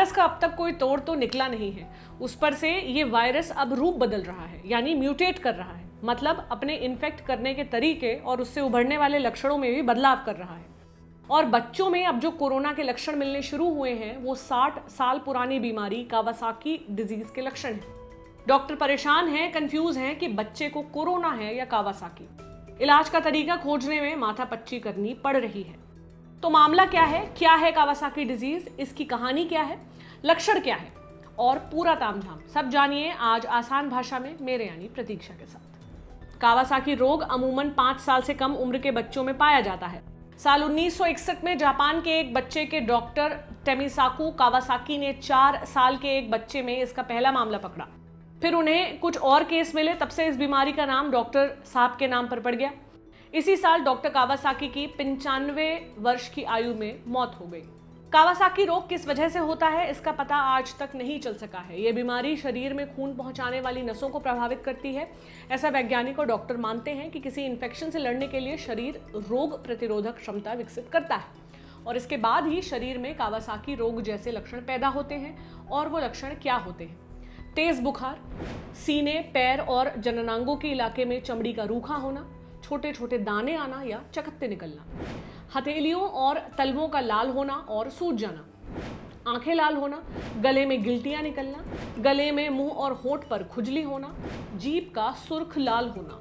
Virus का अब तक कोई तोड़ तो निकला नहीं है। उस पर से ये वायरस अब रूप बदल रहा है, यानी म्यूटेट कर रहा है, मतलब अपने इन्फेक्ट करने के तरीके और उससे उभरने वाले लक्षणों में भी बदलाव कर रहा है। और बच्चों में अब जो कोरोना के लक्षण मिलने शुरू हुए हैं वो 60 साल पुरानी बीमारी कावासाकी डिजीज के लक्षण हैं। डॉक्टर परेशान हैं, कंफ्यूज हैं कि बच्चे को कोरोना है या कावासाकी। इलाज का तरीका खोजने में माथापच्ची करनी पड़ रही है। तो मामला क्या है कावासाकी डिजीज, इसकी कहानी क्या है, लक्षण क्या है और पूरा तामझाम सब जानिए आज आसान भाषा में मेरे यानी प्रतीक्षा के साथ। कावासाकी रोग अमूमन 5 साल से कम उम्र के बच्चों में पाया जाता है। साल 1961 में जापान के एक बच्चे के डॉक्टर टेमिसाकु कावासाकी ने 4 साल के एक बच्चे में इसका पहला मामला पकड़ा। फिर उन्हें कुछ और केस मिले, तब से इस बीमारी का नाम डॉक्टर साहब के नाम पर पड़ गया। इसी साल डॉक्टर कावासाकी की 95 वर्ष की आयु में मौत हो गई। कावासाकी रोग किस वजह से होता है इसका पता आज तक नहीं चल सका है। यह बीमारी शरीर में खून पहुंचाने वाली नसों को प्रभावित करती है। ऐसा वैज्ञानिक और डॉक्टर मानते हैं कि किसी इन्फेक्शन से लड़ने के लिए शरीर रोग प्रतिरोधक क्षमता विकसित करता है और इसके बाद ही शरीर में कावासाकी रोग जैसे लक्षण पैदा होते हैं। और वो लक्षण क्या होते हैं? तेज बुखार, सीने, पैर और जननांगों के इलाके में चमड़ी का रूखा होना, छोटे छोटे दाने आना या चकत्ते निकलना, हथेलियों और तलवों का लाल होना और सूज जाना, आंखें लाल होना, गले में गिल्टियां निकलना, गले में, मुंह और होंठ पर खुजली होना, जीभ का सुर्ख लाल होना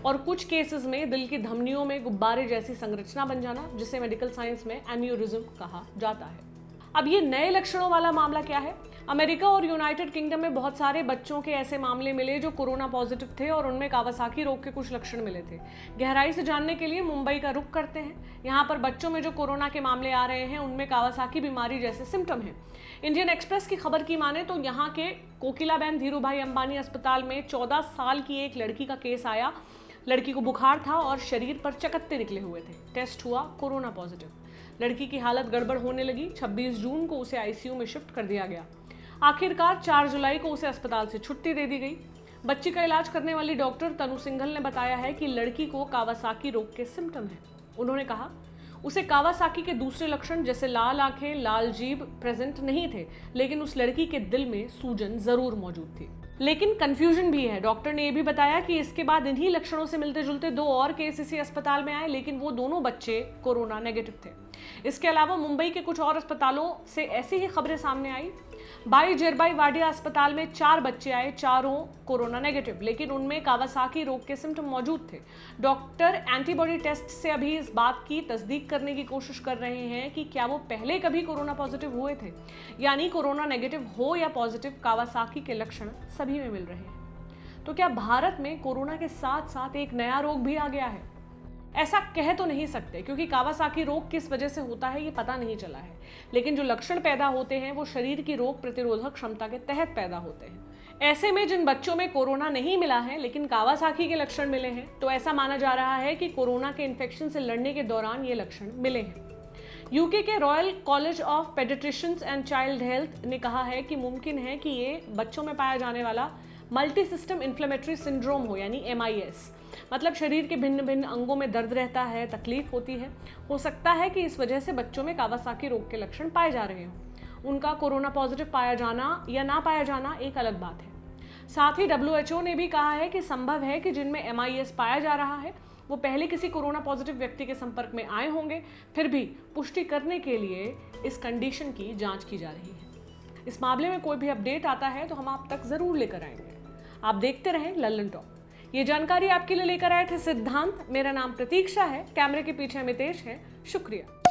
और कुछ केसेस में दिल की धमनियों में गुब्बारे जैसी संरचना बन जाना, जिसे मेडिकल साइंस में एन्यूरिज्म कहा जाता है। अब ये नए लक्षणों वाला मामला क्या है? अमेरिका और यूनाइटेड किंगडम में बहुत सारे बच्चों के ऐसे मामले मिले जो कोरोना पॉजिटिव थे और उनमें कावासाकी रोग के कुछ लक्षण मिले थे। गहराई से जानने के लिए मुंबई का रुख करते हैं। यहाँ पर बच्चों में जो कोरोना के मामले आ रहे हैं उनमें कावासाकी बीमारी जैसे सिम्टम हैं। इंडियन एक्सप्रेस की खबर की माने तो यहाँ के कोकिलाबेन धीरूभाई अंबानी अस्पताल में 14 साल की एक लड़की का केस आया। लड़की को बुखार था और शरीर पर चकत्ते निकले हुए थे। टेस्ट हुआ कोरोना पॉजिटिव। लड़की की हालत गड़बड़ होने लगी। 26 जून को उसे आईसीयू में शिफ्ट कर दिया गया। आखिरकार 4 जुलाई को उसे अस्पताल से छुट्टी दे दी गई। बच्ची का इलाज करने वाली डॉक्टर तनु सिंघल ने बताया है कि लड़की को कावासाकी रोग के सिम्टम हैं। उन्होंने कहा उसे कावासाकी के दूसरे लक्षण जैसे लाल आंखें, लाल जीभ प्रेजेंट नहीं थे, लेकिन उस लड़की के दिल में सूजन जरूर मौजूद थी। लेकिन कंफ्यूजन भी है। डॉक्टर ने यह भी बताया कि इसके बाद इन्हीं लक्षणों से मिलते जुलते 2 और केस इसी अस्पताल में आए, लेकिन वो दोनों बच्चे कोरोना नेगेटिव थे। इसके अलावा मुंबई के कुछ और अस्पतालों से ऐसी ही खबरें सामने आई। बाई जेरबाई वाडिया अस्पताल में 4 बच्चे आए, चारों कोरोना नेगेटिव, लेकिन उनमें कावासाकी रोग के सिम्टम मौजूद थे। डॉक्टर एंटीबॉडी टेस्ट से अभी इस बात की तस्दीक करने की कोशिश कर रहे हैं कि क्या वो पहले कभी कोरोना पॉजिटिव हुए थे, यानी कोरोना नेगेटिव हो या पॉजिटिव, कावासाकी के लक्षण सभी में मिल रहे हैं। तो क्या भारत में कोरोना के साथ साथ एक नया रोग भी आ गया है? ऐसा कह तो नहीं सकते, क्योंकि कावासाकी रोग किस वजह से होता है ये पता नहीं चला है, लेकिन जो लक्षण पैदा होते हैं वो शरीर की रोग प्रतिरोधक क्षमता के तहत पैदा होते हैं। ऐसे में जिन बच्चों में कोरोना नहीं मिला है लेकिन कावासाकी के लक्षण मिले हैं, तो ऐसा माना जा रहा है कि कोरोना के इन्फेक्शन से लड़ने के दौरान ये लक्षण मिले हैं। यूके के royal college of paediatricians and child health ने कहा है कि मुमकिन है कि ये बच्चों में पाया जाने वाला मल्टी सिस्टम इन्फ्लेमेटरी सिंड्रोम हो, यानी MIS, मतलब शरीर के भिन्न भिन्न अंगों में दर्द रहता है, तकलीफ होती है। हो सकता है कि इस वजह से बच्चों में कावासाकी रोग के लक्षण पाए जा रहे हों। उनका कोरोना पॉजिटिव पाया जाना या ना पाया जाना एक अलग बात है। साथ ही WHO ने भी कहा है कि संभव है कि जिनमें MIS पाया जा रहा है वो पहले किसी कोरोना पॉजिटिव व्यक्ति के संपर्क में आए होंगे। फिर भी पुष्टि करने के लिए इस कंडीशन की जांच की जा रही है। इस मामले में कोई भी अपडेट आता है तो हम आप तक जरूर लेकर आएंगे। आप देखते रहें लल्लन टॉप। ये जानकारी आपके लिए लेकर आए थे सिद्धांत। मेरा नाम प्रतीक्षा है, कैमरे के पीछे अमितेश है। शुक्रिया।